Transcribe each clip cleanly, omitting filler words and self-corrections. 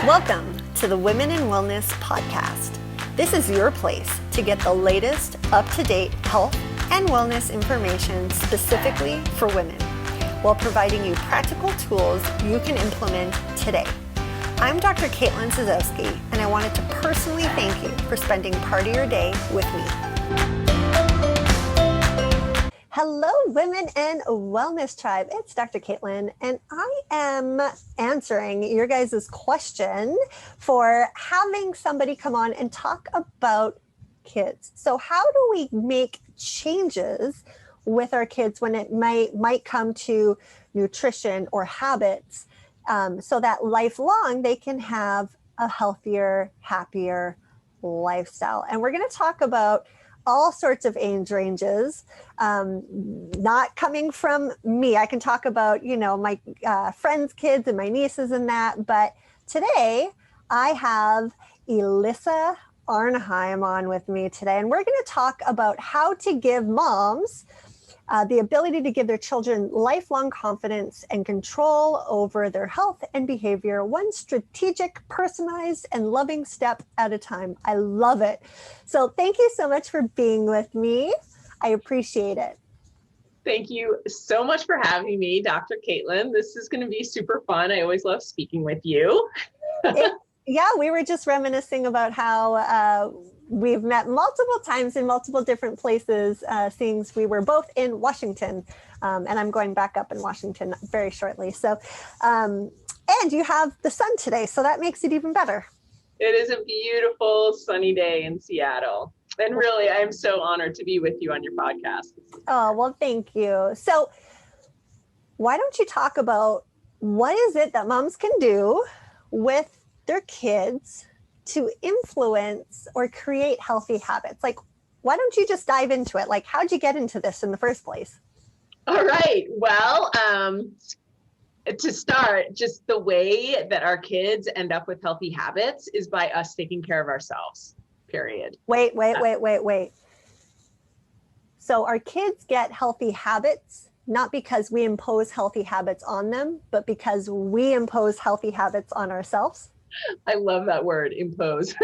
Welcome to the Women in Wellness podcast. This is your place to get the latest up-to-date health and wellness information specifically for women, while providing you practical tools you can implement today. I'm Dr. Caitlin Zazowski, and I wanted to personally thank you for spending part of your day with me. Hello, Women in Wellness Tribe. It's Dr. Caitlin, and I am answering your guys' question for having somebody come on and talk about kids. So how do we make changes with our kids when it might come to nutrition or habits, so that lifelong they can have a healthier, happier lifestyle? And we're going to talk about all sorts of age ranges, not coming from me. I can talk about, my friends' kids and my nieces and that. But today I have Elissa Arnheim on with me today, and we're going to talk about how to give moms the ability to give their children lifelong confidence and control over their health and behavior, one strategic, personalized, and loving step at a time. I love it. So thank you so much for being with me. I appreciate it. Thank you so much for having me, Dr. Caitlin. This is going to be super fun. I always love speaking with you. Yeah, we were just reminiscing about how we've met multiple times in multiple different places, seeing we were both in Washington, and I'm going back up in Washington very shortly. So, and you have the sun today, so that makes it even better. It is a beautiful sunny day in Seattle. And really, I'm so honored to be with you on your podcast. Oh, well, thank you. So why don't you talk about what is it that moms can do with their kids to influence or create healthy habits? Like, why don't you just dive into it? Like, how'd you get into this in the first place? All right. Well, to start, just the way that our kids end up with healthy habits is by us taking care of ourselves, period. Wait. So our kids get healthy habits, not because we impose healthy habits on them, but because we impose healthy habits on ourselves? I love that word, impose.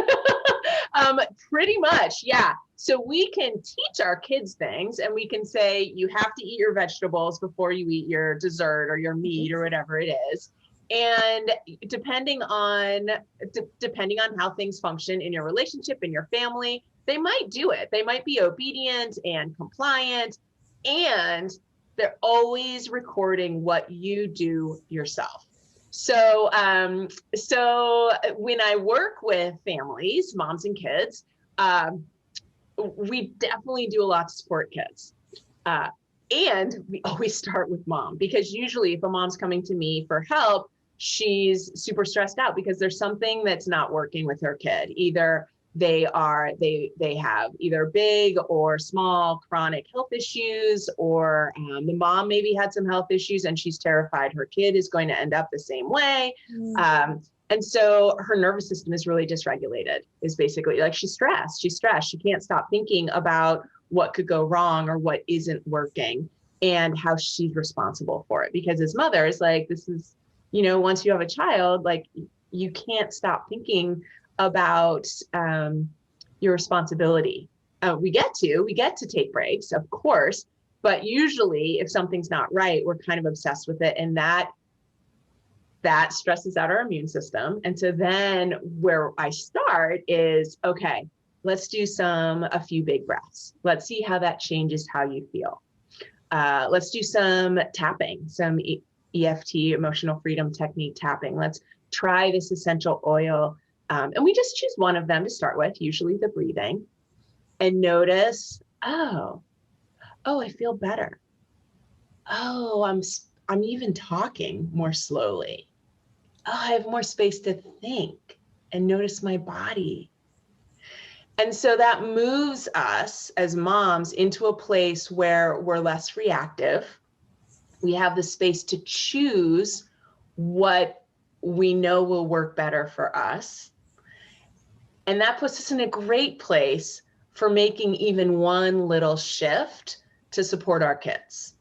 Pretty much, yeah. So we can teach our kids things, and we can say, you have to eat your vegetables before you eat your dessert or your meat or whatever it is. And depending on how things function in your relationship, in your family, they might do it. They might be obedient and compliant, and they're always recording what you do yourself. So when I work with families, moms and kids, we definitely do a lot to support kids. And we always start with mom, because usually if a mom's coming to me for help, she's super stressed out because there's something that's not working with her kid. Either they have either big or small chronic health issues, or the mom maybe had some health issues and she's terrified her kid is going to end up the same way. And so her nervous system is really dysregulated, is basically like she's stressed. She can't stop thinking about what could go wrong or what isn't working and how she's responsible for it. Because as mothers, like, this is, once you have a child, like, you can't stop thinking about your responsibility. We get to take breaks, of course, but usually if something's not right, we're kind of obsessed with it, and that stresses out our immune system. And so then where I start is, okay, let's do a few big breaths. Let's see how that changes how you feel. Let's do some tapping, some EFT, emotional freedom technique tapping. Let's try this essential oil. And we just choose one of them to start with, usually the breathing, and notice, oh, I feel better. Oh, I'm even talking more slowly. Oh, I have more space to think and notice my body. And so that moves us as moms into a place where we're less reactive. We have the space to choose what we know will work better for us. And that puts us in a great place for making even one little shift to support our kids.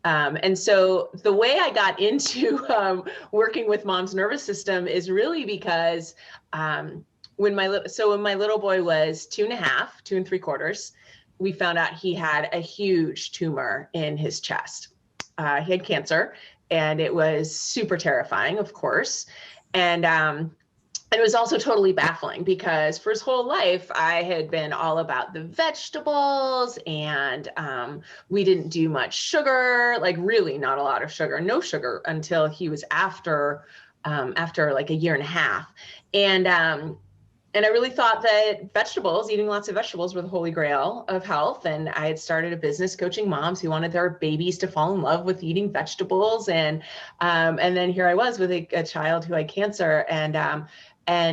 And so the way I got into working with mom's nervous system is really because when my little boy was 2.5, 2 3/4, we found out he had a huge tumor in his chest. He had cancer, and it was super terrifying, of course. And it was also totally baffling because for his whole life, I had been all about the vegetables, and we didn't do much sugar, like really not a lot of sugar, no sugar until he was after like 1.5 years. And I really thought that eating lots of vegetables were the holy grail of health. And I had started a business coaching moms who wanted their babies to fall in love with eating vegetables. And then here I was with a child who had cancer. And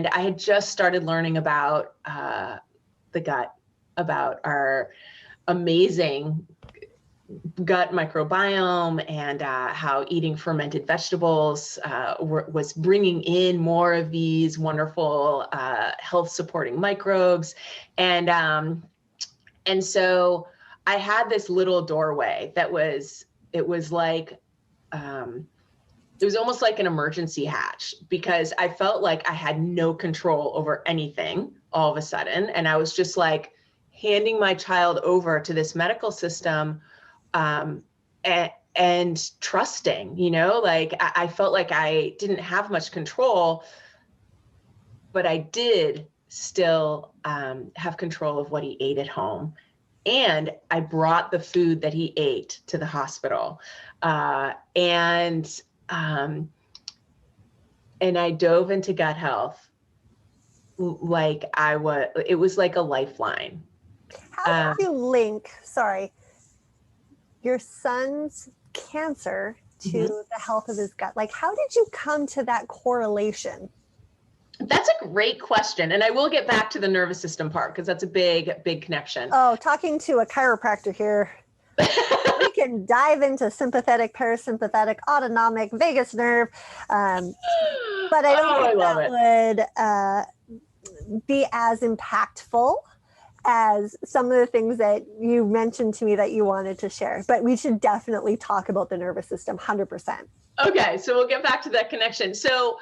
I had just started learning about the gut, about our amazing gut microbiome, and how eating fermented vegetables was bringing in more of these wonderful health supporting microbes. And so I had this little doorway it was almost like an emergency hatch, because I felt like I had no control over anything all of a sudden. And I was just like handing my child over to this medical system, and trusting, like I felt like I didn't have much control, but I did still have control of what he ate at home. And I brought the food that he ate to the hospital. And I dove into gut health like it was like a lifeline. How did you link, your son's cancer to the health of his gut? Like, how did you come to that correlation? That's a great question. And I will get back to the nervous system part, because that's a big, big connection. Oh, talking to a chiropractor here. We can dive into sympathetic, parasympathetic, autonomic, vagus nerve. But I don't think that would be as impactful as some of the things that you mentioned to me that you wanted to share. But we should definitely talk about the nervous system, 100%. Okay, so we'll get back to that connection. So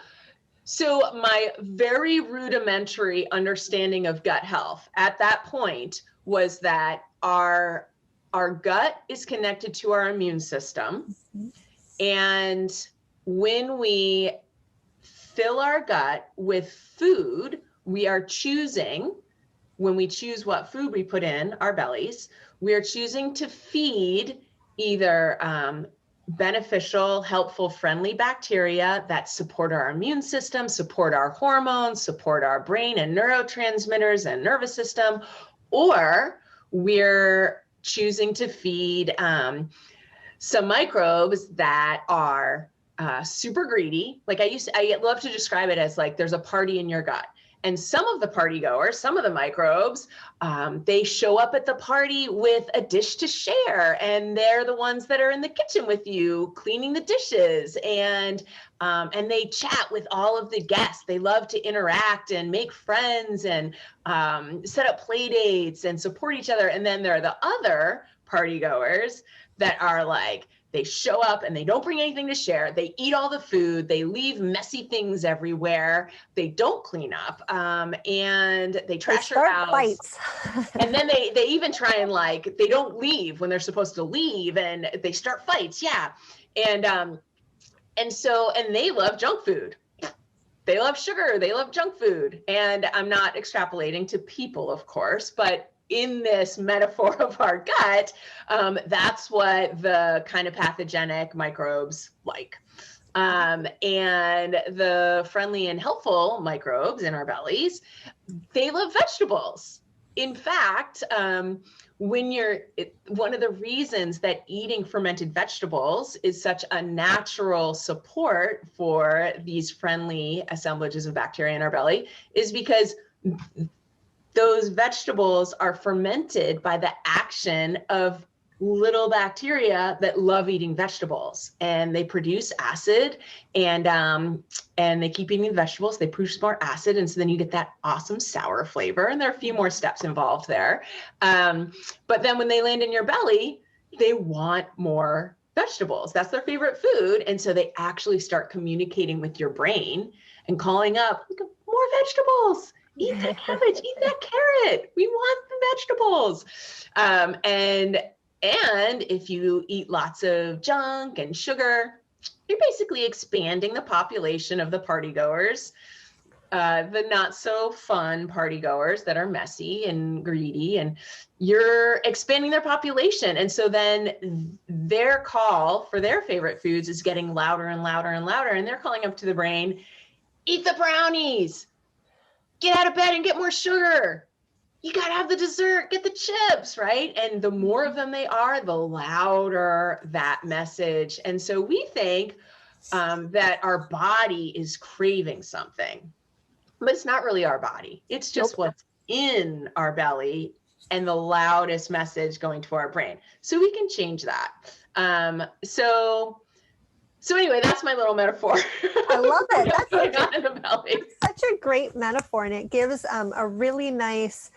my very rudimentary understanding of gut health at that point was that our gut is connected to our immune system. And when we fill our gut with food, when we choose what food we put in our bellies, we are choosing to feed either beneficial, helpful, friendly bacteria that support our immune system, support our hormones, support our brain and neurotransmitters and nervous system, or we're choosing to feed some microbes that are super greedy. Like I love to describe it as like there's a party in your gut. And some of the party goers, some of the microbes, they show up at the party with a dish to share, and they're the ones that are in the kitchen with you, cleaning the dishes, and they chat with all of the guests. They love to interact and make friends and set up play dates and support each other. And then there are the other party goers that are like, they show up and they don't bring anything to share. They eat all the food. They leave messy things everywhere. They don't clean up, and they trash your house. Fights. And then they even try and they don't leave when they're supposed to leave, and they start fights. Yeah, and they love junk food. They love sugar. They love junk food. And I'm not extrapolating to people, of course, but in this metaphor of our gut, that's what the kind of pathogenic microbes like. And the friendly and helpful microbes in our bellies, they love vegetables. In fact, one of the reasons that eating fermented vegetables is such a natural support for these friendly assemblages of bacteria in our belly is because those vegetables are fermented by the action of little bacteria that love eating vegetables, and they produce acid, and they keep eating vegetables. They produce more acid, and so then you get that awesome sour flavor. And there are a few more steps involved there. But then when they land in your belly, they want more vegetables. That's their favorite food. And so they actually start communicating with your brain and calling up, more vegetables, eat that cabbage, eat that carrot. We want the vegetables. And if you eat lots of junk and sugar, you're basically expanding the population of the partygoers, the not so fun partygoers that are messy and greedy, and you're expanding their population. And so then their call for their favorite foods is getting louder and louder and louder. And they're calling up to the brain, eat the brownies, get out of bed and get more sugar. You got to have the dessert, get the chips, right? And the more of them they are, the louder that message. And so we think that our body is craving something, but it's not really our body. It's just what's in our belly and the loudest message going to our brain. So we can change that. So anyway, that's my little metaphor. I love it. That's going on in the belly. Such a great metaphor, and it gives a really nice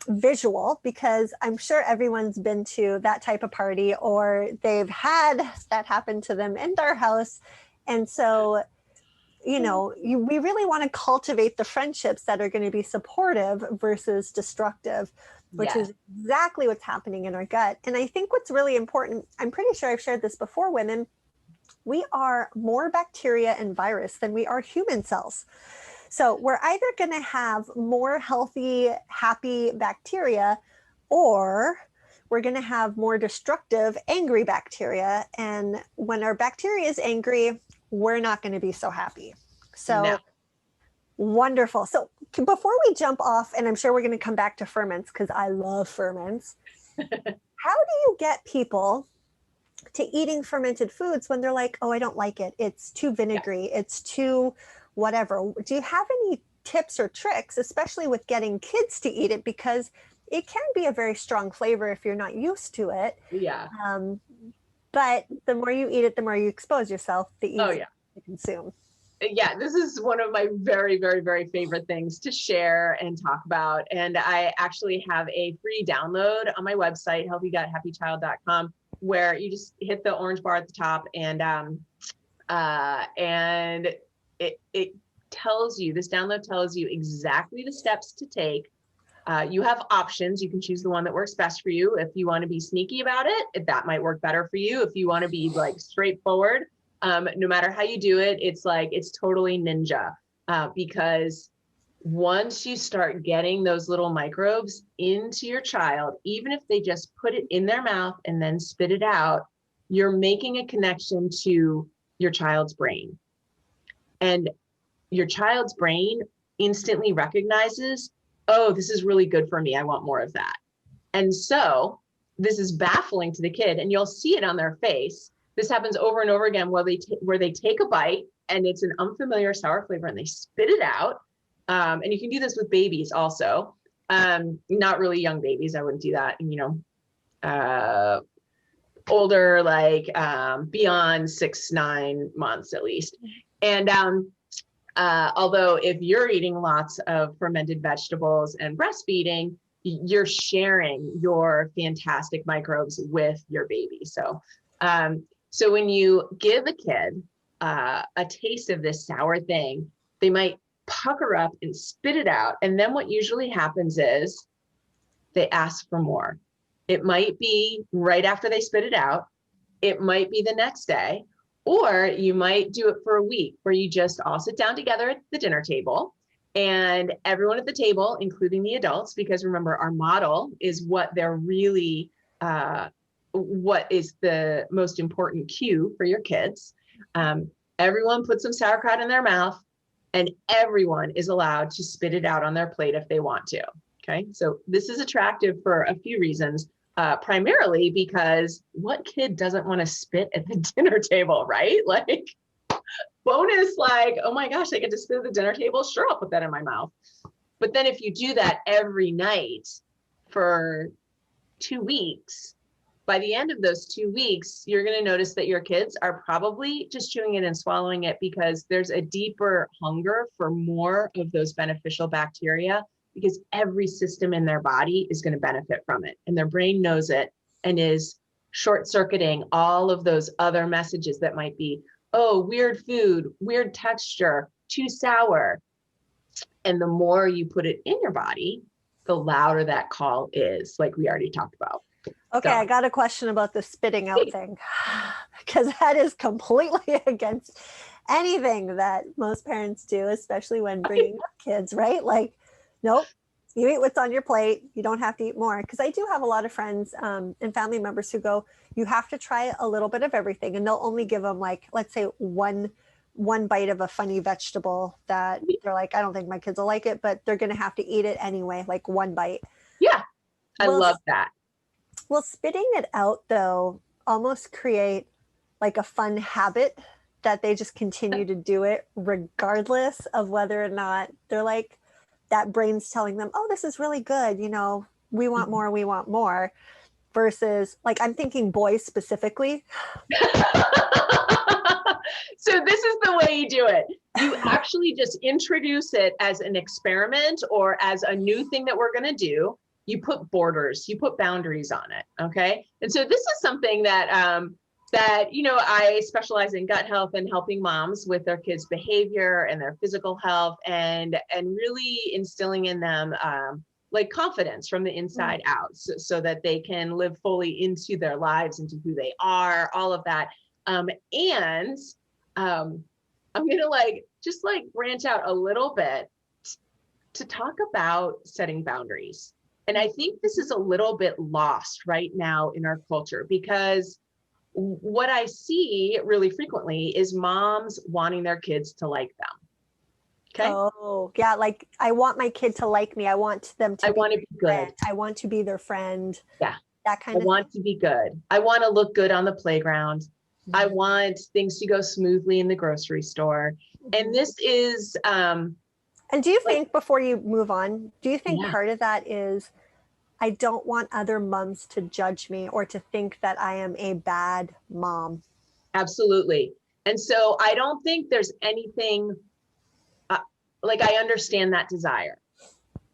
visual, because I'm sure everyone's been to that type of party, or they've had that happen to them in their house. And so, you know, we really want to cultivate the friendships that are going to be supportive versus destructive, which is exactly what's happening in our gut. And I think what's really important, I'm pretty sure I've shared this before, women, we are more bacteria and virus than we are human cells. So we're either going to have more healthy, happy bacteria, or we're going to have more destructive, angry bacteria. And when our bacteria is angry, we're not going to be so happy. So wonderful. So before we jump off, and I'm sure we're going to come back to ferments because I love ferments. How do you get people to eating fermented foods when they're like, oh, I don't like it. It's too vinegary. It's too whatever. Do you have any tips or tricks, especially with getting kids to eat it? Because it can be a very strong flavor if you're not used to it. Yeah. But the more you eat it, the more you expose yourself, the easier to consume. Yeah, this is one of my very, very, very favorite things to share and talk about. And I actually have a free download on my website, healthyguthappychild.com, where you just hit the orange bar at the top, and it tells you, this download tells you exactly the steps to take. You have options. You can choose the one that works best for you. If you want to be sneaky about it, if that might work better for you. If you want to be like straightforward, no matter how you do it, it's totally ninja, because once you start getting those little microbes into your child, even if they just put it in their mouth and then spit it out, you're making a connection to your child's brain. And your child's brain instantly recognizes, oh, this is really good for me. I want more of that. And so this is baffling to the kid, and you'll see it on their face. This happens over and over again, where they take a bite and it's an unfamiliar sour flavor and they spit it out. And you can do this with babies also. Not really young babies. I wouldn't do that. Older, beyond 6-9 months at least. And although if you're eating lots of fermented vegetables and breastfeeding, you're sharing your fantastic microbes with your baby. So when you give a kid a taste of this sour thing, they might pucker up and spit it out. And then what usually happens is they ask for more. It might be right after they spit it out. It might be the next day, or you might do it for a week, where you just all sit down together at the dinner table, and everyone at the table, including the adults, because remember, our model is what they're really, what is the most important cue for your kids. Everyone puts some sauerkraut in their mouth, and everyone is allowed to spit it out on their plate if they want to. Okay, so this is attractive for a few reasons. Primarily because what kid doesn't want to spit at the dinner table, right? Bonus, oh my gosh, I get to spit at the dinner table. Sure, I'll put that in my mouth. But then if you do that every night for 2 weeks, by the end of those 2 weeks, you're going to notice that your kids are probably just chewing it and swallowing it, because there's a deeper hunger for more of those beneficial bacteria, because every system in their body is going to benefit from it. And their brain knows it and is short circuiting all of those other messages that might be, oh, weird food, weird texture, too sour. And the more you put it in your body, the louder that call is, like we already talked about. Okay, So, I got a question about the spitting out thing, because that is completely against anything that most parents do, especially when bringing up kids, right? Like, nope, you eat what's on your plate. You don't have to eat more. Because I do have a lot of friends and family members who go, you have to try a little bit of everything, and they'll only give them, like, let's say one bite of a funny vegetable that they're like, I don't think my kids will like it, but they're going to have to eat it anyway, like one bite. yeah, I Well, love that. Will spitting it out, though, almost create like a fun habit that they just continue to do it regardless of whether or not they're like, that brain's telling them, oh, this is really good. You know, we want more, we want more. Versus, like, I'm thinking boys specifically. So this is the way you do it. You actually just introduce it as an experiment or as a new thing that we're going to do. You put borders, you put boundaries on it. Okay. And so this is something that, I specialize in gut health and helping moms with their kids' behavior and their physical health, and really instilling in them like confidence from the inside out, so that they can live fully into their lives, into who they are, all of that. I'm gonna just branch out a little bit to talk about setting boundaries. And I think this is a little bit lost right now in our culture, because what I see really frequently is moms wanting their kids to like them. Okay. Oh, yeah. Like, I want my kid to like me. I want them to be good. Friend. I want to be their friend. Yeah. That kind of thing. I want to be good. I want to look good on the playground. Mm-hmm. I want things to go smoothly in the grocery store. Mm-hmm. And this is, and do you think, before you move on, do you think part of that is, I don't want other moms to judge me or to think that I am a bad mom? Absolutely. And so I don't think there's anything, I understand that desire,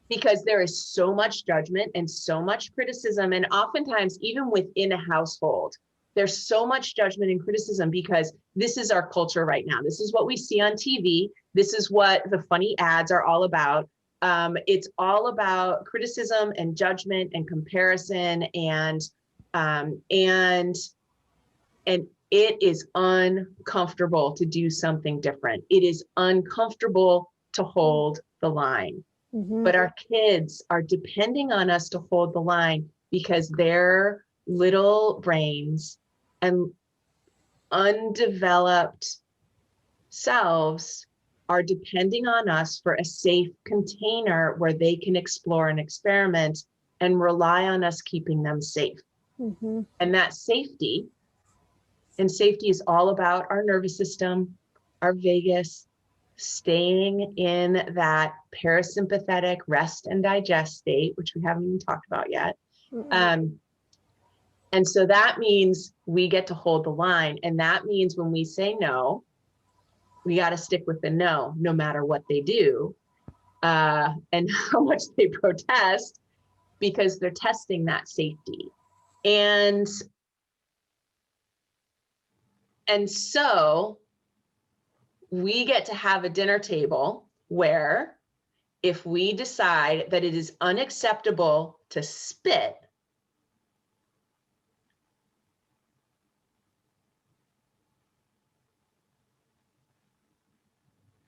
because there is so much judgment and so much criticism. And oftentimes, even within a household, there's so much judgment and criticism, because this is our culture right now. This is what we see on TV. This is what the funny ads are all about. It's all about criticism and judgment and comparison, and it is uncomfortable to do something different. It is uncomfortable to hold the line. Mm-hmm. But our kids are depending on us to hold the line, because their little brains and undeveloped selves are depending on us for a safe container where they can explore and experiment and rely on us keeping them safe. Mm-hmm. And that safety is all about our nervous system, our vagus, staying in that parasympathetic rest and digest state, which we haven't even talked about yet. Mm-hmm. And so that means we get to hold the line. And that means when we say no, we got to stick with the no matter what they do, and how much they protest, because they're testing that safety. And so we get to have a dinner table where, if we decide that it is unacceptable to spit,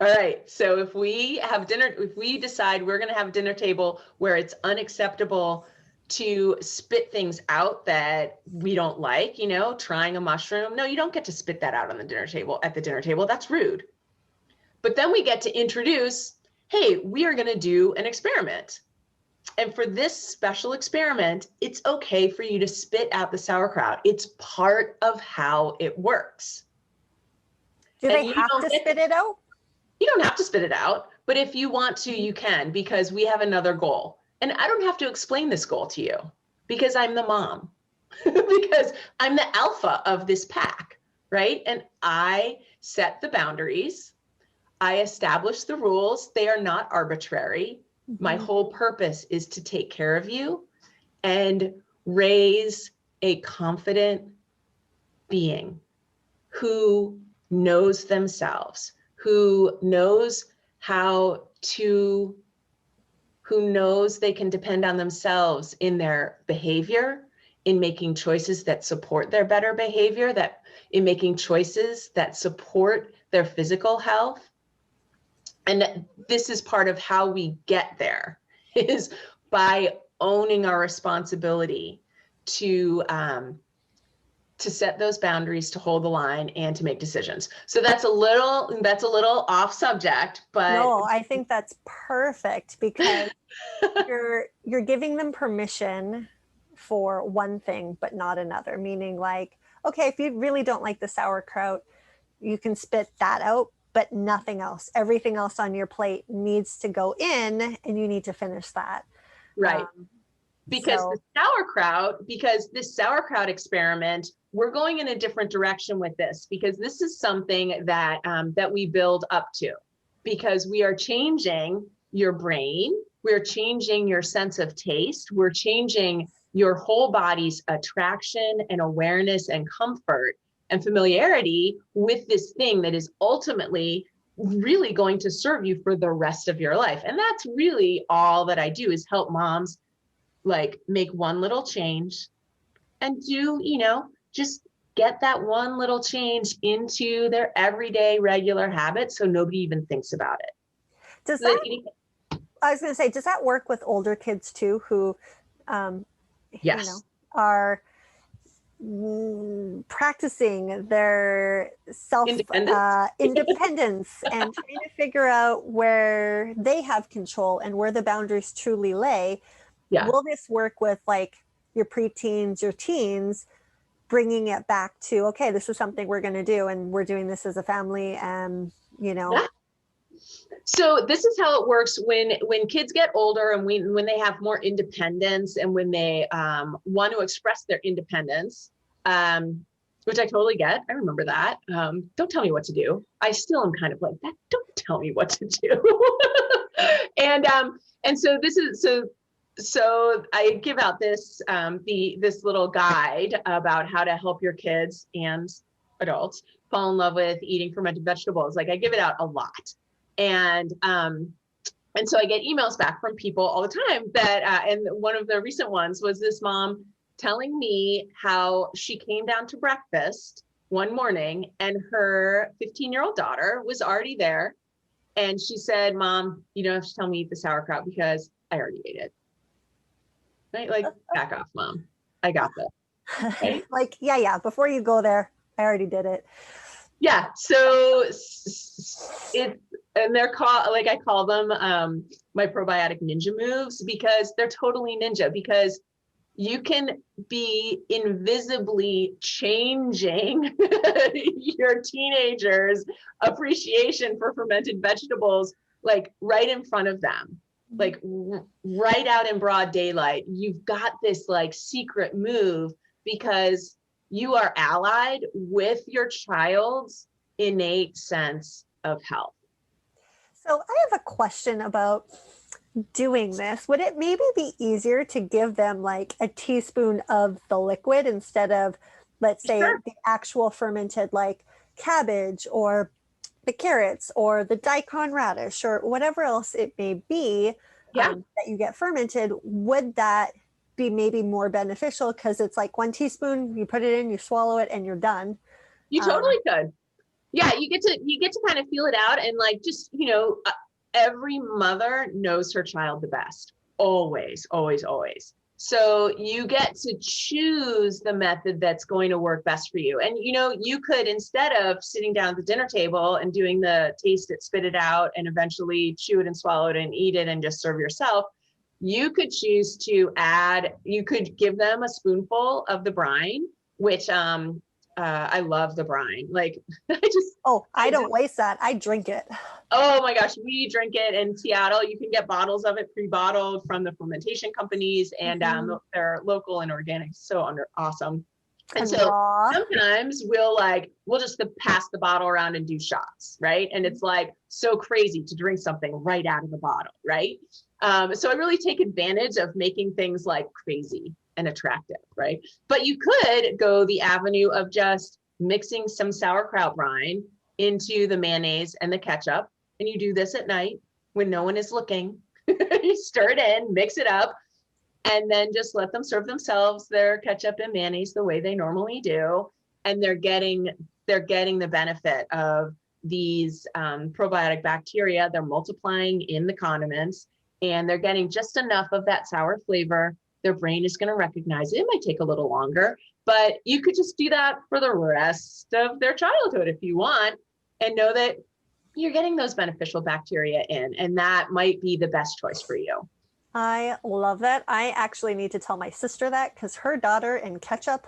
all right, so if we decide we're going to have a dinner table where it's unacceptable to spit things out that we don't like, trying a mushroom. No, you don't get to spit that out on the dinner table, at the dinner table. That's rude. But then we get to introduce, hey, we are going to do an experiment. And for this special experiment, it's okay for you to spit out the sauerkraut. It's part of how it works. Do they have to spit it out? You don't have to spit it out, but if you want to, you can, because we have another goal. And I don't have to explain this goal to you, because I'm the mom, because I'm the alpha of this pack, right? And I set the boundaries. I establish the rules. They are not arbitrary. Mm-hmm. My whole purpose is to take care of you and raise a confident being who knows themselves, who knows they can depend on themselves in their behavior, in making choices that support their better behavior, that in making choices that support their physical health. And this is part of how we get there, is by owning our responsibility to set those boundaries, to hold the line, and to make decisions. So that's a little off subject, but no, I think that's perfect, because you're giving them permission for one thing but not another, meaning like, okay, if you really don't like the sauerkraut, you can spit that out, but nothing else. Everything else on your plate needs to go in, and you need to finish that. Right. Because this sauerkraut experiment, we're going in a different direction with this, because this is something that that we build up to, because we are changing your brain, we're changing your sense of taste, we're changing your whole body's attraction and awareness and comfort and familiarity with this thing that is ultimately really going to serve you for the rest of your life. And that's really all that I do, is help moms like make one little change and just get that one little change into their everyday regular habits, so nobody even thinks about it. I was going to say, does that work with older kids too, who yes, are practicing their independence and trying to figure out where they have control and where the boundaries truly lay? Yeah. Will this work with like your preteens, your teens, bringing it back to, okay, this is something we're going to do, and we're doing this as a family, and Yeah. So this is how it works when kids get older, and when they have more independence, and when they want to express their independence, which I totally get. I remember that. Don't tell me what to do. I still am kind of like that. Don't tell me what to do. and so this is so I give out this this little guide about how to help your kids and adults fall in love with eating fermented vegetables. Like, I give it out a lot. And so I get emails back from people all the time that, and one of the recent ones was this mom telling me how she came down to breakfast one morning and her 15-year-old daughter was already there. And she said, "Mom, you don't have to tell me to eat the sauerkraut because I already ate it." Right? Like, back off, Mom. I got this. Right? Like, yeah. Before you go there, I already did it. Yeah. So and they're called, like I call them my probiotic ninja moves, because they're totally ninja, because you can be invisibly changing your teenagers' appreciation for fermented vegetables, like right in front of them, like right out in broad daylight. You've got this like secret move, because you are allied with your child's innate sense of health. So I have a question about doing this. Would it maybe be easier to give them like a teaspoon of the liquid instead of, let's say, Sure, the actual fermented, like cabbage or the carrots or the daikon radish or whatever else it may be, that you get fermented? Would that be maybe more beneficial, because it's like 1 teaspoon, you put it in, you swallow it, and you're done? You totally could. Yeah, you get to kind of feel it out, and like, just, every mother knows her child the best, always, always, always. So you get to choose the method that's going to work best for you. And you could, instead of sitting down at the dinner table and doing the taste it, spit it out, and eventually chew it and swallow it and eat it and just serve yourself, you could choose to you could give them a spoonful of the brine, which I love the brine. Like, I don't waste that. I drink it. Oh my gosh, we drink it in Seattle. You can get bottles of it pre-bottled from the fermentation companies, and they're local and organic. So awesome. And so sometimes we'll just pass the bottle around and do shots, right? And it's like so crazy to drink something right out of the bottle, right? So I really take advantage of making things like crazy. and attractive, right? But you could go the avenue of just mixing some sauerkraut brine into the mayonnaise and the ketchup. And you do this at night when no one is looking. You stir it in, mix it up, and then just let them serve themselves their ketchup and mayonnaise the way they normally do. And they're getting the benefit of these probiotic bacteria. They're multiplying in the condiments, and they're getting just enough of that sour flavor. Their brain is going to recognize it. It might take a little longer, but you could just do that for the rest of their childhood if you want, and know that you're getting those beneficial bacteria in, and that might be the best choice for you. I love that. I actually need to tell my sister that, because her daughter in ketchup,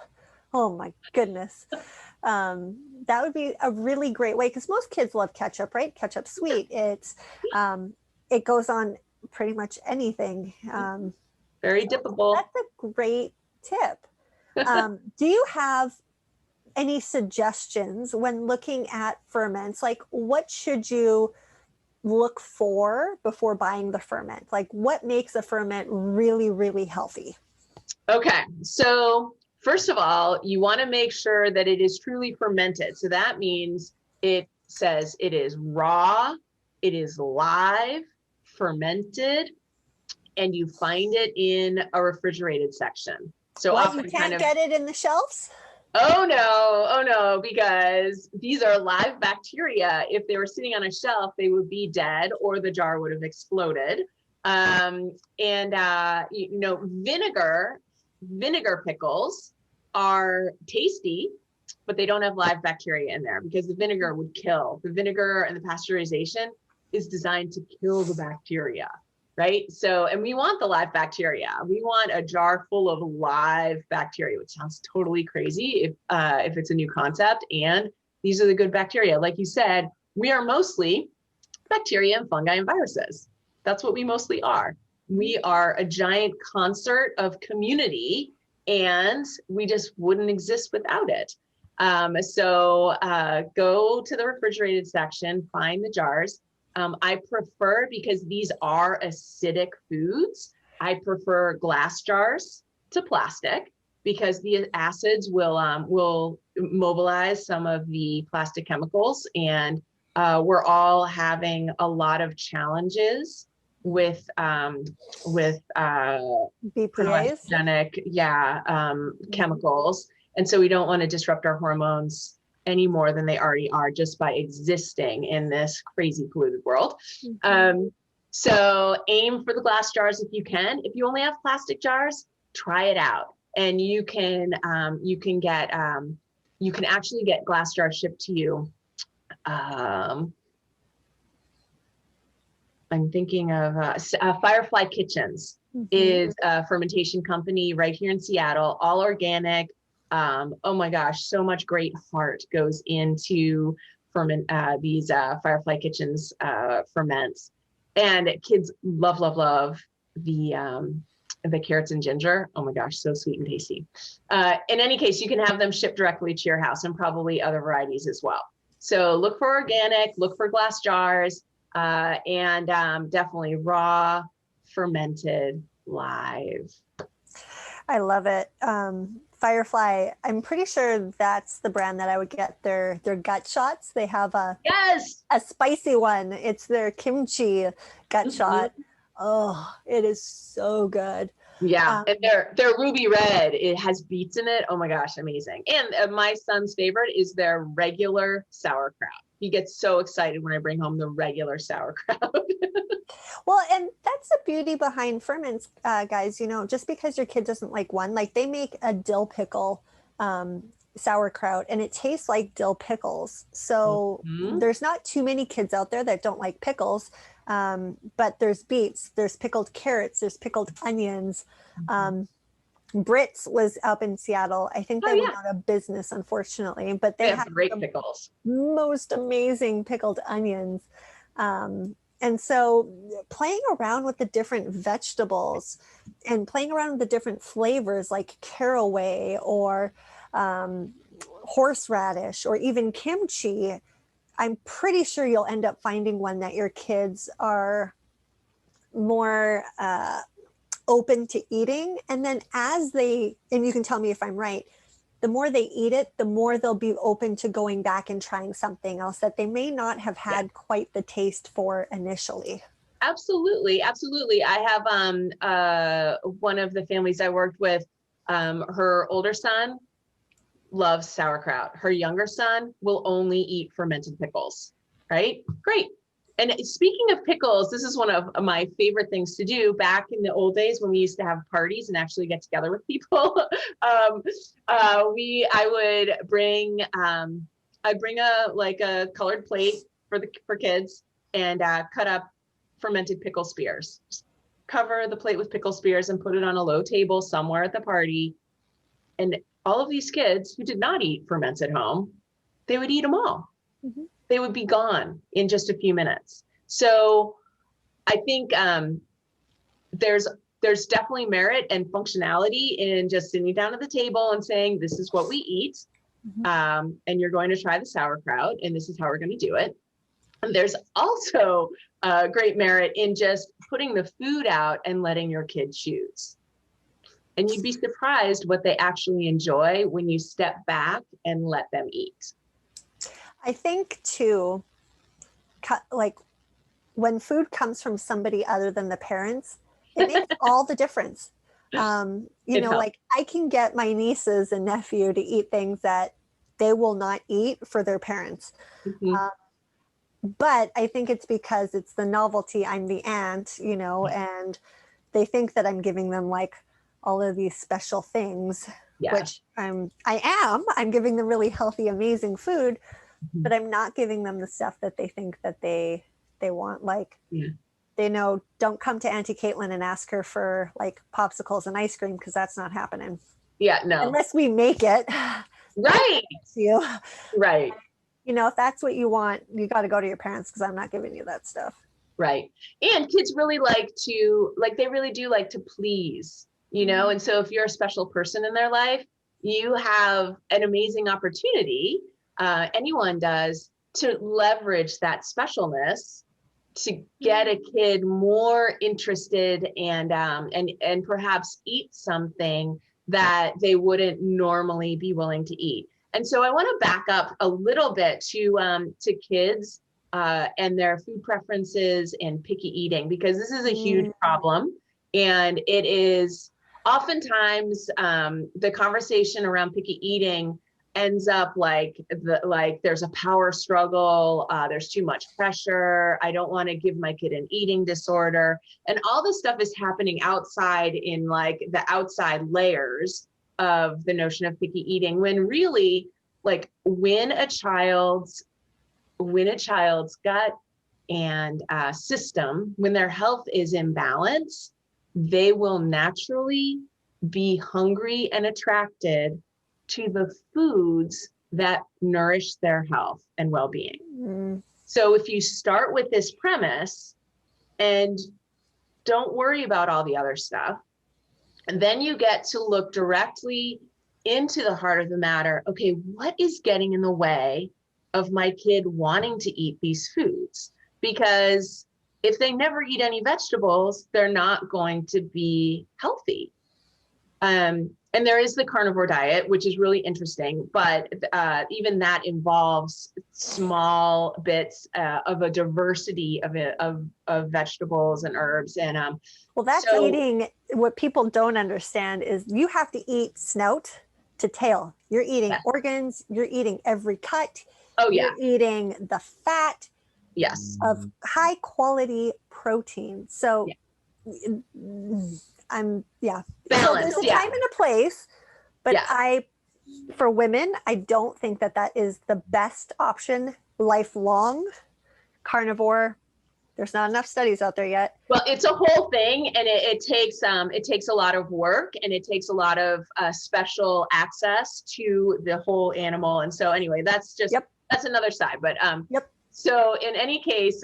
oh my goodness. That would be a really great way, because most kids love ketchup, right? Ketchup sweet. It goes on pretty much anything. Very dippable. That's a great tip. Do you have any suggestions when looking at ferments? Like, what should you look for before buying the ferment? Like, what makes a ferment really, really healthy? Okay, so first of all, you want to make sure that it is truly fermented. So that means it says it is raw, it is live, fermented, and you find it in a refrigerated section. So often you can't get it in the shelves? Oh no, because these are live bacteria. If they were sitting on a shelf, they would be dead, or the jar would have exploded. Vinegar pickles are tasty, but they don't have live bacteria in there, because the vinegar would kill. The vinegar and the pasteurization is designed to kill the bacteria, right? So, and we want the live bacteria. We want a jar full of live bacteria, which sounds totally crazy if it's a new concept. And these are the good bacteria. Like you said, we are mostly bacteria and fungi and viruses. That's what we mostly are. We are a giant concert of community, and we just wouldn't exist without it. So go to the refrigerated section, find the jars. I prefer, because these are acidic foods, I prefer glass jars to plastic, because the acids will mobilize some of the plastic chemicals, and we're all having a lot of challenges with BPAs, chemicals, and so we don't want to disrupt our hormones any more than they already are, just by existing in this crazy polluted world. Mm-hmm. So aim for the glass jars if you can. If you only have plastic jars, try it out, and you can actually get glass jars shipped to you. I'm thinking of Firefly Kitchens. Mm-hmm. Is a fermentation company right here in Seattle, all organic. Oh my gosh, so much great heart goes into these Firefly Kitchens ferments, and kids love the carrots and ginger. Oh my gosh, so sweet and tasty. In any case, you can have them shipped directly to your house, and probably other varieties as well. So look for organic, look for glass jars, and definitely raw, fermented, live. I love it. Firefly, I'm pretty sure that's the brand that I would get their gut shots. They have a spicy one. It's their kimchi gut shot. Oh, it is so good. Yeah, and they're ruby red. It has beets in it. Oh my gosh, amazing. And my son's favorite is their regular sauerkraut. He gets so excited when I bring home the regular sauerkraut. Well, and that's the beauty behind ferments, guys. You know, just because your kid doesn't like one, like they make a dill pickle sauerkraut, and it tastes like dill pickles. So there's not too many kids out there that don't like pickles. But there's beets, there's pickled carrots, there's pickled onions. Brits was up in Seattle. I think they went out of business, unfortunately, but they have great pickles. Most amazing pickled onions. And so playing around with the different vegetables and playing around with the different flavors, like caraway or horseradish or even kimchi, I'm pretty sure you'll end up finding one that your kids are more open to eating. And then as they, and you can tell me if I'm right, the more they eat it, the more they'll be open to going back and trying something else that they may not have had quite the taste for initially. Absolutely. Absolutely. I have one of the families I worked with, her older son loves sauerkraut. Her younger son will only eat fermented pickles, right? Great. And speaking of pickles, this is one of my favorite things to do back in the old days when we used to have parties and actually get together with people. I would bring, I'd bring a colored plate for kids and cut up fermented pickle spears. Just cover the plate with pickle spears and put it on a low table somewhere at the party. And all of these kids who did not eat ferments at home, they would eat them all. Mm-hmm. They would be gone in just a few minutes. So I think there's definitely merit and functionality in just sitting down at the table and saying, this is what we eat. Mm-hmm. And you're going to try the sauerkraut and this is how we're going to do it. And there's also great merit in just putting the food out and letting your kid choose. And you'd be surprised what they actually enjoy when you step back and let them eat. I think too, like when food comes from somebody other than the parents, it makes all the difference. You know, like I can get my nieces and nephew to eat things that they will not eat for their parents. Mm-hmm. But I think it's because it's the novelty. I'm the aunt, you know, and they think that I'm giving them like all of these special things, which I'm giving them really healthy, amazing food. But I'm not giving them the stuff that they think that they want. Like, they know, don't come to Auntie Caitlin and ask her for like popsicles and ice cream because that's not happening. Yeah, no. Unless we make it. Right. You. Right. You know, if that's what you want, you got to go to your parents because I'm not giving you that stuff. Right. And kids really they really do like to please, you know? And so if you're a special person in their life, you have an amazing opportunity. Anyone does, to leverage that specialness to get a kid more interested and perhaps eat something that they wouldn't normally be willing to eat. And so I want to back up a little bit to kids and their food preferences and picky eating, because this is a huge problem. And it is oftentimes the conversation around picky eating ends up like there's a power struggle, there's too much pressure, I don't want to give my kid an eating disorder, and all this stuff is happening outside in like the outside layers of the notion of picky eating, when really like when a child's gut and system, when their health is in balance, they will naturally be hungry and attracted to the foods that nourish their health and well-being. Mm. So if you start with this premise and don't worry about all the other stuff, and then you get to look directly into the heart of the matter. Okay, what is getting in the way of my kid wanting to eat these foods? Because if they never eat any vegetables, they're not going to be healthy. And there is the carnivore diet, which is really interesting, but even that involves small bits of a diversity of vegetables and herbs. And well, that's eating. What people don't understand is you have to eat snout to tail. You're eating organs. You're eating every cut. Oh yeah. You're eating the fat. Yes. Of high quality protein. So. Yeah. Balance, so there's a time and a place, but yeah. For women, I don't think that is the best option lifelong. Carnivore, there's not enough studies out there yet. Well, it's a whole thing, and it takes a lot of work, and it takes a lot of special access to the whole animal. And so anyway, that's another side. But so in any case,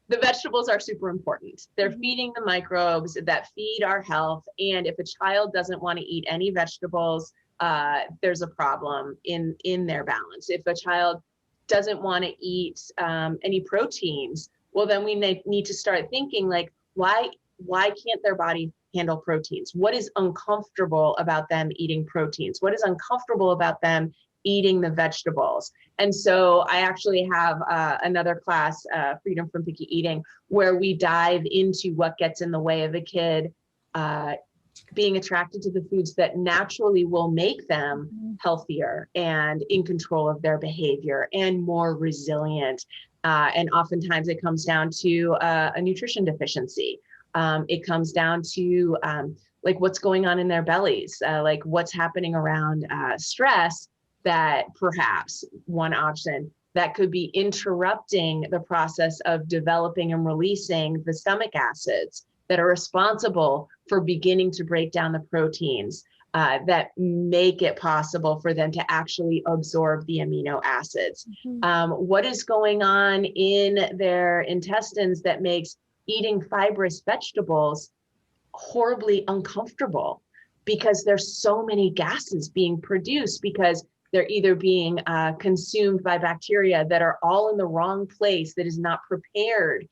the vegetables are super important. They're feeding the microbes that feed our health. And if a child doesn't want to eat any vegetables, there's a problem in their balance. If a child doesn't want to eat any proteins, well, then we need to start thinking like, why can't their body handle proteins? What is uncomfortable about them eating proteins? What is uncomfortable about them eating the vegetables? And so I actually have another class, Freedom from Picky Eating, where we dive into what gets in the way of a kid being attracted to the foods that naturally will make them healthier and in control of their behavior and more resilient. And oftentimes it comes down to a nutrition deficiency. It comes down to like what's going on in their bellies, like what's happening around stress, that perhaps one option that could be interrupting the process of developing and releasing the stomach acids that are responsible for beginning to break down the proteins that make it possible for them to actually absorb the amino acids. What is going on in their intestines that makes eating fibrous vegetables horribly uncomfortable, because there's so many gases being produced because they're either being consumed by bacteria that are all in the wrong place, that is not prepared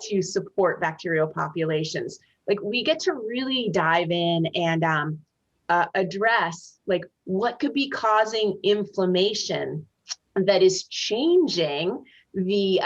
to support bacterial populations. Like, we get to really dive in and address like what could be causing inflammation that is changing the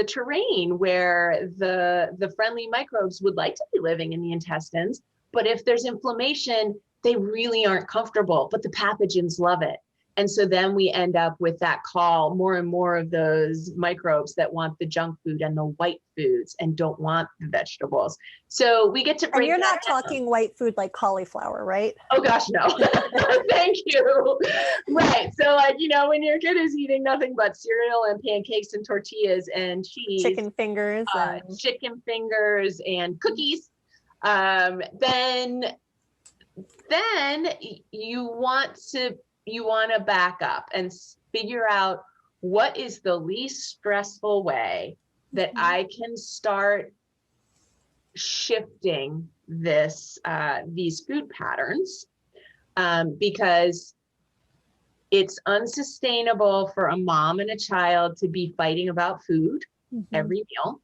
terrain where the friendly microbes would like to be living in the intestines. But if there's inflammation, they really aren't comfortable, but the pathogens love it. And so then we end up with that call, more and more of those microbes that want the junk food and the white foods and don't want the vegetables. So we get to break. And you're not talking white food like cauliflower, right? Oh gosh, no. Thank you. Right. So like, you know, when your kid is eating nothing but cereal and pancakes and tortillas and cheese, chicken fingers and cookies, then you want to back up and figure out what is the least stressful way that I can start shifting these food patterns, because it's unsustainable for a mom and a child to be fighting about food every meal.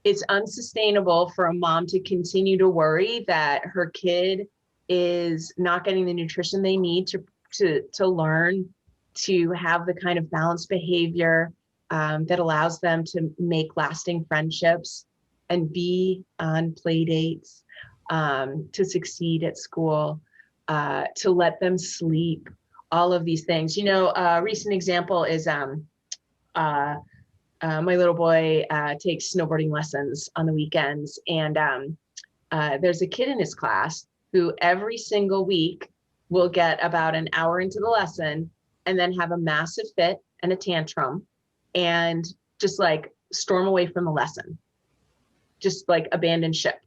It's unsustainable for a mom to continue to worry that her kid is not getting the nutrition they need to learn to have the kind of balanced behavior that allows them to make lasting friendships and be on play dates, to succeed at school, to let them sleep, all of these things. You know, a recent example is my little boy takes snowboarding lessons on the weekends, and there's a kid in his class who every single week will get about an hour into the lesson and then have a massive fit and a tantrum and just like storm away from the lesson, just like abandon ship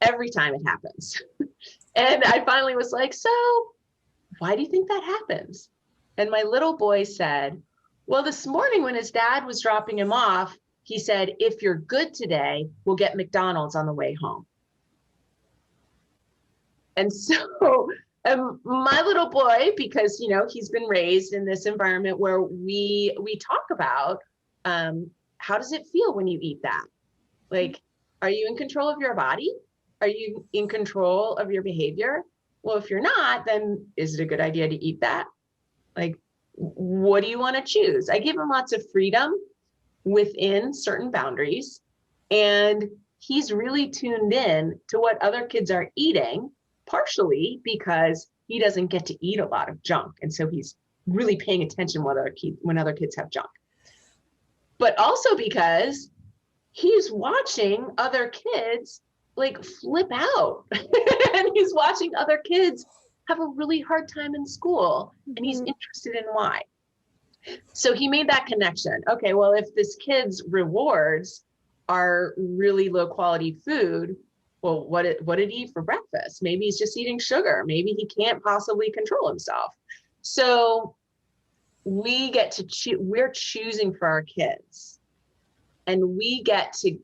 every time it happens. And I finally was like, so why do you think that happens? And my little boy said, well, this morning when his dad was dropping him off, he said, if you're good today, we'll get McDonald's on the way home. And so my little boy, because, you know, he's been raised in this environment where we talk about how does it feel when you eat that? Like, are you in control of your body? Are you in control of your behavior? Well, if you're not, then is it a good idea to eat that? Like, what do you want to choose? I give him lots of freedom within certain boundaries. And he's really tuned in to what other kids are eating, partially because he doesn't get to eat a lot of junk. And so he's really paying attention when other kids have junk. But also because he's watching other kids like flip out. And he's watching other kids have a really hard time in school, and he's interested in why. So he made that connection. Okay, well, if this kid's rewards are really low quality food, well, what did he eat for breakfast? Maybe he's just eating sugar. Maybe he can't possibly control himself. So we get to we're choosing for our kids, and we get to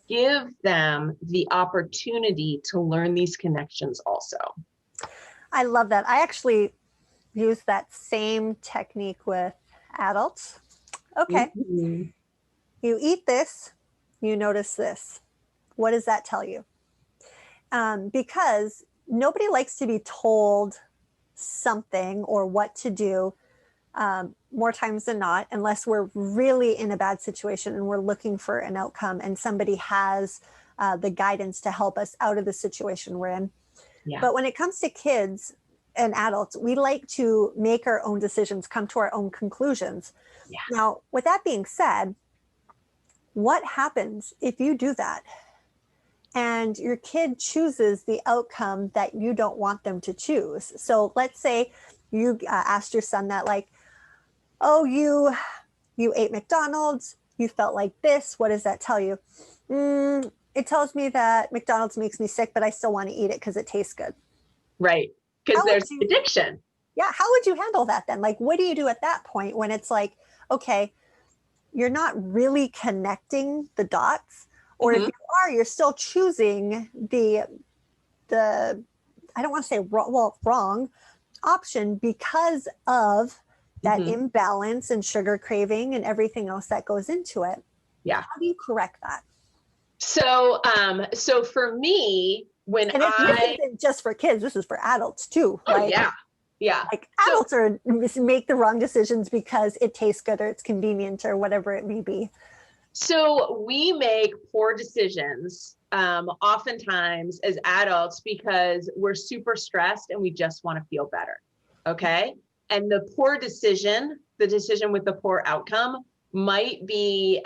give them the opportunity to learn these connections also. I love that. I actually use that same technique with adults. Okay. You eat this, you notice this. What does that tell you? because nobody likes to be told something or what to do more times than not, unless we're really in a bad situation and we're looking for an outcome and somebody has the guidance to help us out of the situation we're in. Yeah. But when it comes to kids and adults, we like to make our own decisions, come to our own conclusions. Yeah. Now, with that being said, what happens if you do that and your kid chooses the outcome that you don't want them to choose? So let's say you asked your son that, like, oh, you ate McDonald's, you felt like this. What does that tell you? It tells me that McDonald's makes me sick, but I still want to eat it because it tastes good. Right. Because there's addiction. Yeah. How would you handle that then? Like, what do you do at that point when it's like, okay, you're not really connecting the dots, or if you are, you're still choosing the I don't want to say wrong option because of that imbalance and sugar craving and everything else that goes into it. Yeah. How do you correct that? So for me, this isn't just for kids, this is for adults too. Oh, right? Yeah. Yeah. Like adults make the wrong decisions because it tastes good or it's convenient or whatever it may be. So we make poor decisions oftentimes as adults because we're super stressed and we just want to feel better. Okay. And the poor decision, the decision with the poor outcome might be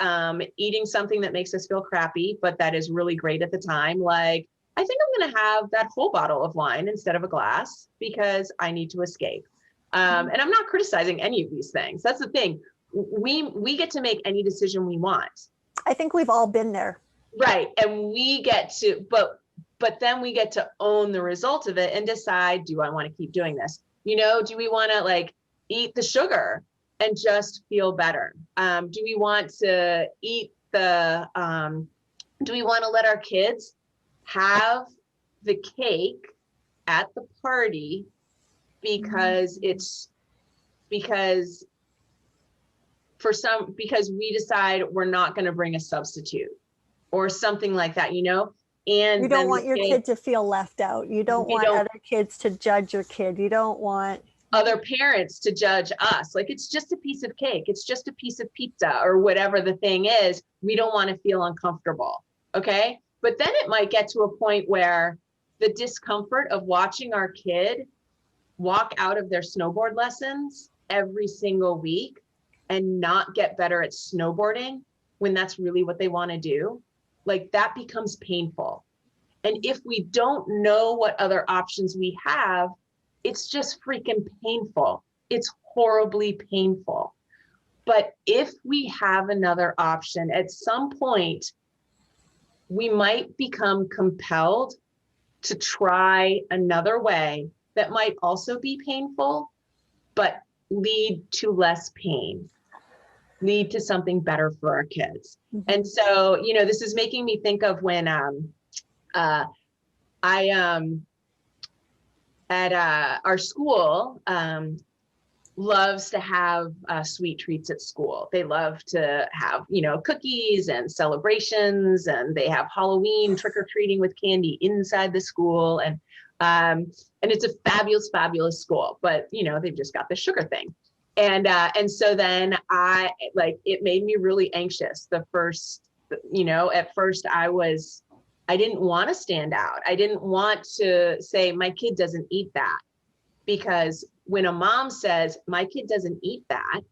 eating something that makes us feel crappy, but that is really great at the time. Like, I think I'm going to have that whole bottle of wine instead of a glass because I need to escape. And I'm not criticizing any of these things. That's the thing. We get to make any decision we want. I think we've all been there. Right. And we get to, but then we get to own the result of it and decide, do I want to keep doing this? You know, do we want to like eat the sugar and just feel better? Do we want to eat do we want to let our kids have the cake at the party because because we decide we're not going to bring a substitute or something like that, you know? And you don't want your kid to feel left out. You don't want other kids to judge your kid. You don't want other parents to judge us. Like, it's just a piece of cake. It's just a piece of pizza or whatever the thing is. We don't want to feel uncomfortable. Okay. But then it might get to a point where the discomfort of watching our kid walk out of their snowboard lessons every single week and not get better at snowboarding when that's really what they want to do, like, that becomes painful. And if we don't know what other options we have, it's just freaking painful. It's horribly painful. But if we have another option, at some point, we might become compelled to try another way that might also be painful, but lead to less pain, lead to something better for our kids. And so, you know, this is making me think of when our school loves to have sweet treats at school. They love to have, you know, cookies and celebrations, and they have Halloween trick-or-treating with candy inside the school. And it's a fabulous, fabulous school, but, you know, they've just got the sugar thing. And so then it made me really anxious. At first I didn't want to stand out. I didn't want to say my kid doesn't eat that, because when a mom says my kid doesn't eat that,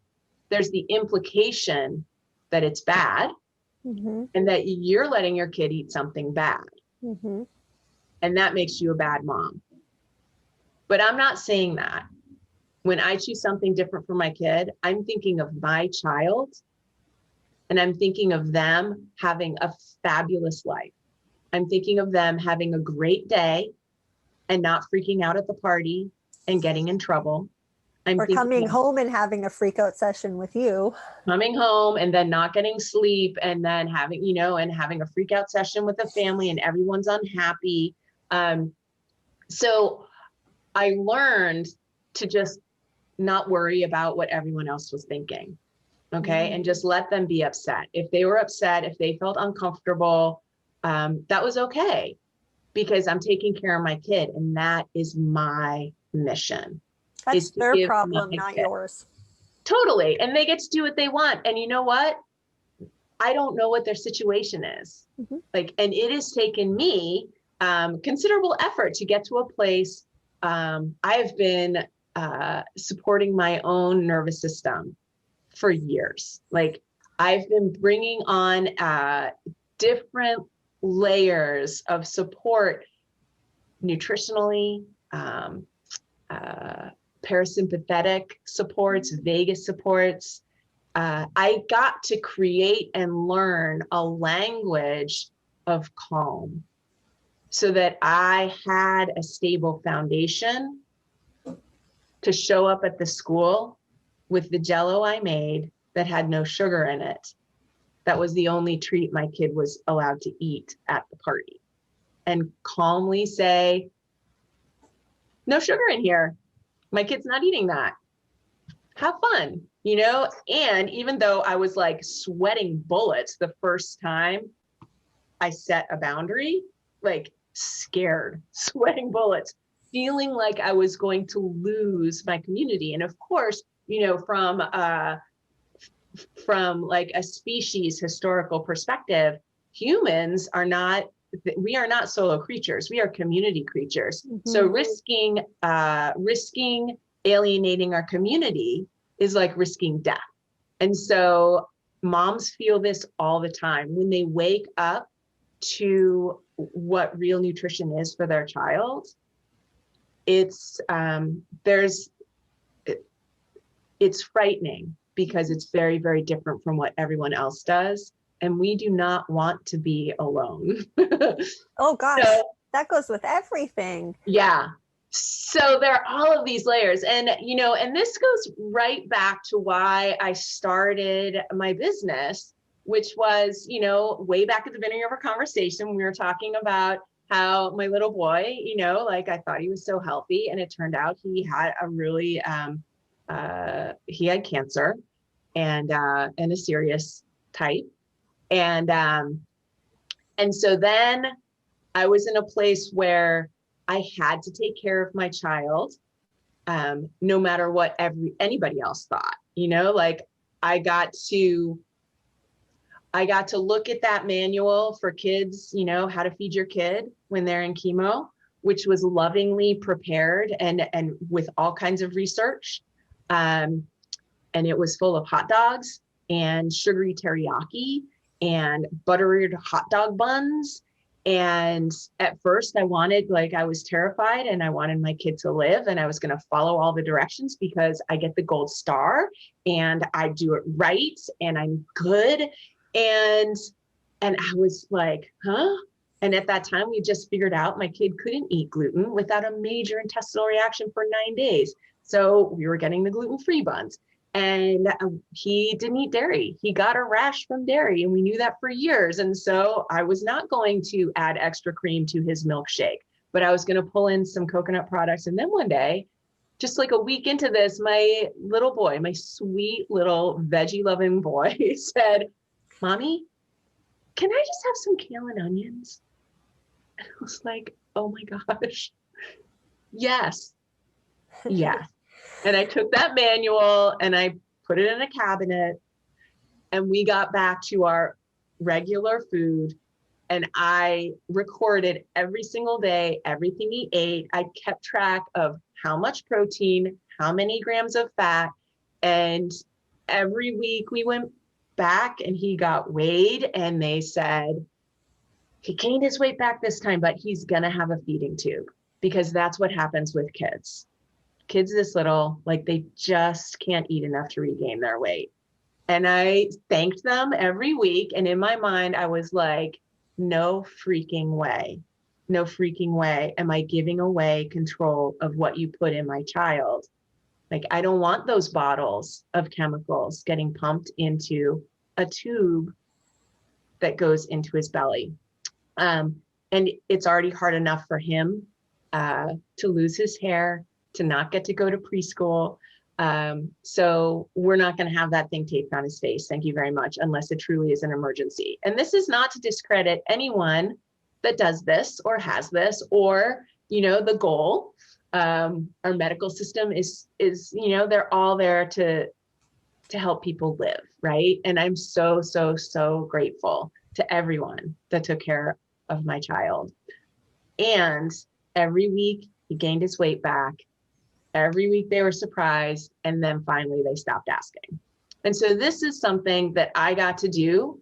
there's the implication that it's bad and that you're letting your kid eat something bad. And that makes you a bad mom. But I'm not saying that. When I choose something different for my kid, I'm thinking of my child, and I'm thinking of them having a fabulous life. I'm thinking of them having a great day and not freaking out at the party and getting in trouble. Or coming home and having a freak out session with you. Coming home and then not getting sleep, and then having, you know, and having a freak out session with the family and everyone's unhappy. So I learned to just not worry about what everyone else was thinking. Okay. And just let them be upset. If they were upset, if they felt uncomfortable, that was okay. because I'm taking care of my kid. And that is my mission. That's their problem, not yours. Totally. And they get to do what they want. And you know what? I don't know what their situation is. Mm-hmm. Like, and it has taken me considerable effort to get to a place. I've been supporting my own nervous system for years. Like, I've been bringing on different layers of support nutritionally, parasympathetic supports, vagus supports. I got to create and learn a language of calm so that I had a stable foundation to show up at the school with the Jell-O I made that had no sugar in it. That was the only treat my kid was allowed to eat at the party. And calmly say, no sugar in here. My kid's not eating that. Have fun, you know? And even though I was like sweating bullets the first time I set a boundary, like scared, sweating bullets, feeling like I was going to lose my community. And of course, you know, from like a species historical perspective, humans are not, we are not solo creatures. We are community creatures. Mm-hmm. So risking alienating our community is like risking death. And so moms feel this all the time when they wake up to what real nutrition is for their child. It's it's frightening because it's very, very different from what everyone else does. And we do not want to be alone. Oh gosh, so, that goes with everything. Yeah. So there are all of these layers, and, you know, and this goes right back to why I started my business, which was, you know, way back at the beginning of our conversation, we were talking about how my little boy, you know, like I thought he was so healthy, and it turned out he had a really, he had cancer and a serious type. And so then I was in a place where I had to take care of my child, no matter what anybody else thought, you know, like I got to look at that manual for kids, you know, how to feed your kid when they're in chemo, which was lovingly prepared and with all kinds of research. And it was full of hot dogs and sugary teriyaki and buttered hot dog buns. And at first I was terrified and I wanted my kid to live, and I was going to follow all the directions because I get the gold star and I do it right and I'm good. And I was like, huh? And at that time we just figured out my kid couldn't eat gluten without a major intestinal reaction for 9 days. So we were getting the gluten-free buns. And he didn't eat dairy. He got a rash from dairy, and we knew that for years. And so I was not going to add extra cream to his milkshake, but I was going to pull in some coconut products. And then one day, just like a week into this, my little boy, my sweet little veggie loving boy said, Mommy, can I just have some kale and onions? And I was like, oh my gosh, yes, yes. And I took that manual and I put it in a cabinet, and we got back to our regular food, and I recorded every single day, everything he ate. I kept track of how much protein, how many grams of fat. And every week we went back and he got weighed, and they said, he gained his weight back this time, but he's going to have a feeding tube, because that's what happens with kids. Kids this little, like they just can't eat enough to regain their weight. And I thanked them every week. And in my mind, I was like, no freaking way am I giving away control of what you put in my child. Like, I don't want those bottles of chemicals getting pumped into a tube that goes into his belly. And it's already hard enough for him to lose his hair, to not get to go to preschool. So we're not going to have that thing taped on his face. Thank you very much, unless it truly is an emergency. And this is not to discredit anyone that does this or has this, or, the goal. Our medical system is, they're all there to help people live, right? And I'm so, so, so grateful to everyone that took care of my child. And every week he gained his weight back. Every week they were surprised. And then finally they stopped asking. And so this is something that I got to do,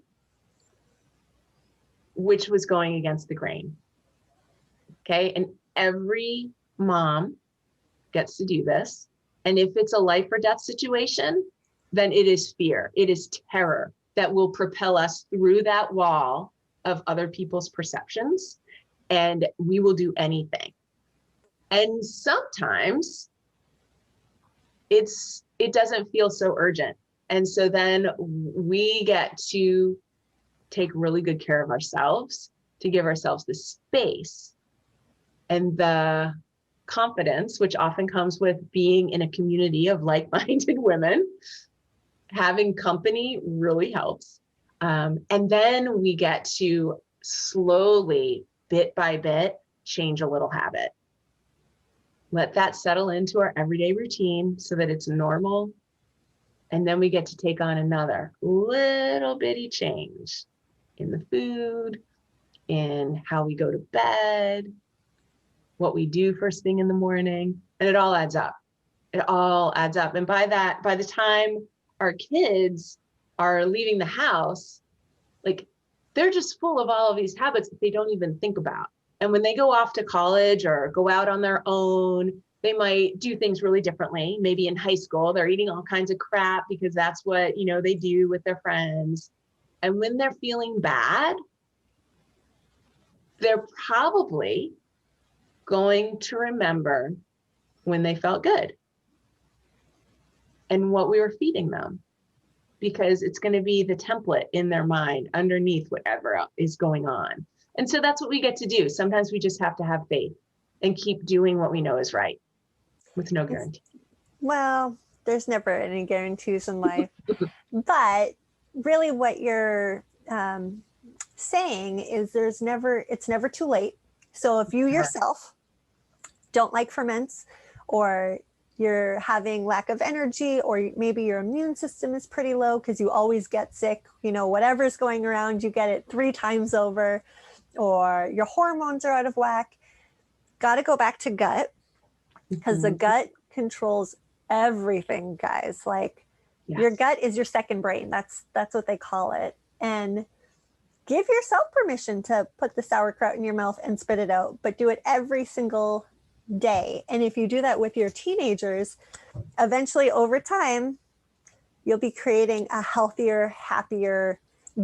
which was going against the grain. Okay. And every mom gets to do this. And if it's a life or death situation, then it is fear. It is terror that will propel us through that wall of other people's perceptions. And we will do anything. And sometimes it doesn't feel so urgent. And so then we get to take really good care of ourselves, to give ourselves the space and the confidence, which often comes with being in a community of like-minded women. Having company really helps. And then we get to slowly, bit by bit, change a little habit. Let that settle into our everyday routine so that it's normal. And then we get to take on another little bitty change in the food, in how we go to bed, what we do first thing in the morning, and it all adds up. It all adds up. And by the time our kids are leaving the house, like, they're just full of all of these habits that they don't even think about. And when they go off to college or go out on their own, they might do things really differently. Maybe in high school, they're eating all kinds of crap because that's what, they do with their friends. And when they're feeling bad, they're probably going to remember when they felt good and what we were feeding them, because it's going to be the template in their mind underneath whatever is going on. And so that's what we get to do. Sometimes we just have to have faith and keep doing what we know is right with no guarantee. Well, there's never any guarantees in life. But really what you're saying is it's never too late. So if you yourself don't like ferments, or you're having lack of energy, or maybe your immune system is pretty low because you always get sick, whatever's going around, you get it 3 times over, or your hormones are out of whack, got to go back to gut, because the gut controls everything, guys. Like, yes. Your gut is your second brain. That's what they call it. And give yourself permission to put the sauerkraut in your mouth and spit it out, but do it every single day. And if you do that with your teenagers, eventually over time, you'll be creating a healthier, happier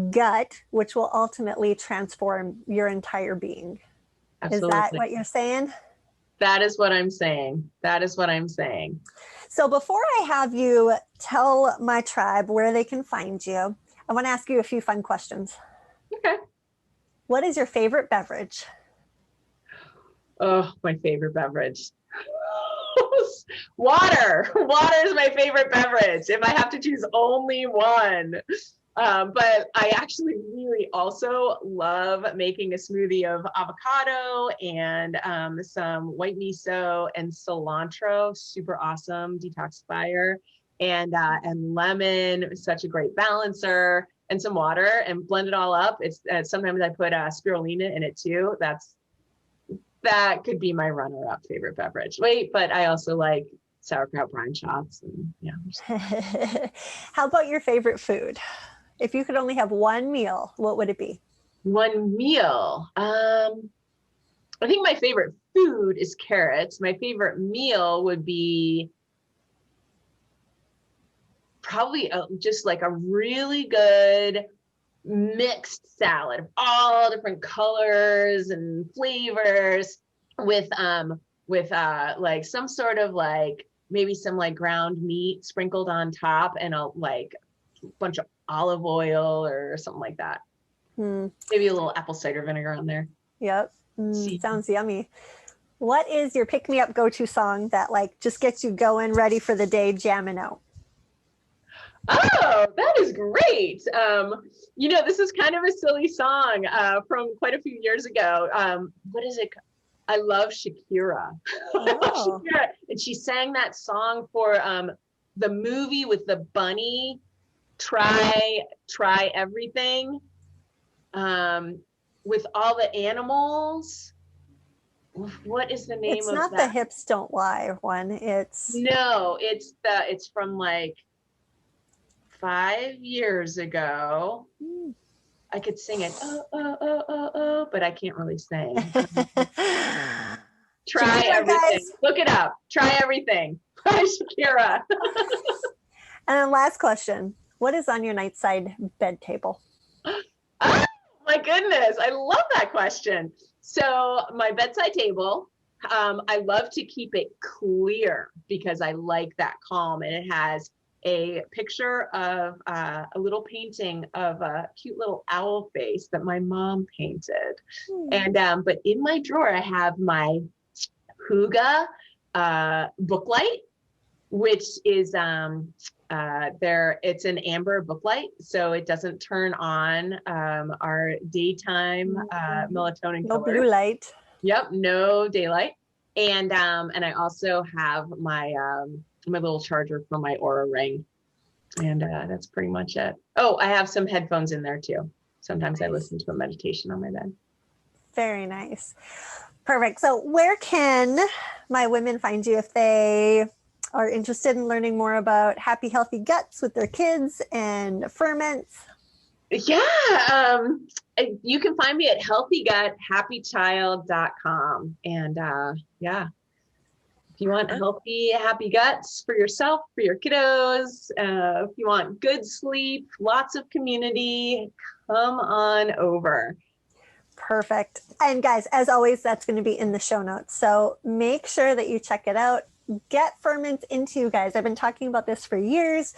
gut, which will ultimately transform your entire being. Absolutely. Is that what you're saying? That is what I'm saying. That is what I'm saying. So before I have you tell my tribe where they can find you, I want to ask you a few fun questions. Okay. What is your favorite beverage? Oh, my favorite beverage. Water. Water is my favorite beverage, if I have to choose only one. But I actually really also love making a smoothie of avocado and some white miso and cilantro, super awesome detoxifier, and lemon, such a great balancer, and some water, and blend it all up. It's sometimes I put spirulina in it too. That could be my runner-up favorite beverage. But I also like sauerkraut brine shots. And yeah. How about your favorite food? If you could only have one meal, what would it be? One meal. I think my favorite food is carrots. My favorite meal would be probably just like a really good mixed salad of all different colors and flavors with like some sort of like maybe some like ground meat sprinkled on top and a like bunch of olive oil or something like that. Maybe a little apple cider vinegar on there. Yep. Sounds yummy. What is your pick-me-up go-to song that like just gets you going, ready for the day, jamming out? Oh, that is great. This is kind of a silly song from quite a few years ago. What is it? I love Shakira. I love Oh, Shakira. And she sang that song for the movie with the bunny, Try Everything, with all the animals. What is the name it's of not the that? hips don't lie one. It's No, it's from like 5 years ago. I could sing it, but I can't really sing. Try Shakira, Everything. guys. Look it up. Try Everything by Shakira. And then last question. What is on your nightside bed table? Oh, my goodness. I love that question. So my bedside table, I love to keep it clear because I like that calm, and it has a picture of a little painting of a cute little owl face that my mom painted. And but in my drawer, I have my Huga book light, which is it's an amber book light, so it doesn't turn on our daytime melatonin No colors. blue light. Yep, no daylight. And I also have my my little charger for my Aura ring, and that's pretty much it. Oh, I have some headphones in there too. Sometimes I listen to a meditation on my bed. Very nice. Perfect. So where can my women find you if they are interested in learning more about happy, healthy guts with their kids and ferments? Yeah, you can find me at healthyguthappychild.com. And yeah, if you want healthy, happy guts for yourself, for your kiddos, if you want good sleep, lots of community, come on over. Perfect. And guys, as always, that's going to be in the show notes. So make sure that you check it out. Get ferments into you guys. I've been talking about this for years.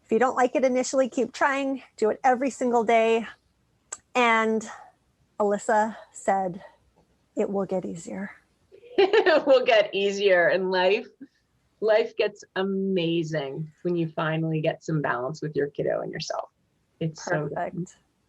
If you don't like it initially, keep trying. Do it every single day. And Elissa said, it will get easier. It will get easier, and life gets amazing when you finally get some balance with your kiddo and yourself. It's Perfect. so good.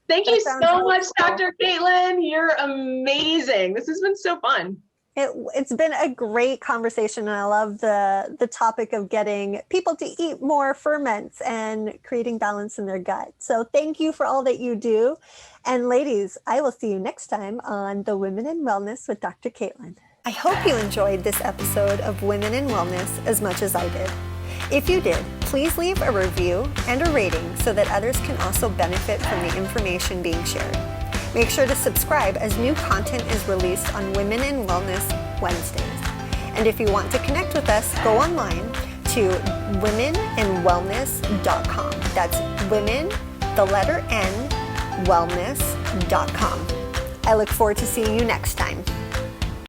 Thank you so much, Dr. Caitlin. You're amazing. This has been so fun. It's been a great conversation, and I love the topic of getting people to eat more ferments and creating balance in their gut. So thank you for all that you do. And ladies, I will see you next time on the Women in Wellness with Dr. Caitlin. I hope you enjoyed this episode of Women in Wellness as much as I did. If you did, please leave a review and a rating so that others can also benefit from the information being shared. Make sure to subscribe as new content is released on Women in Wellness Wednesdays. And if you want to connect with us, go online to womeninwellness.com. That's women, the letter N, wellness.com. I look forward to seeing you next time.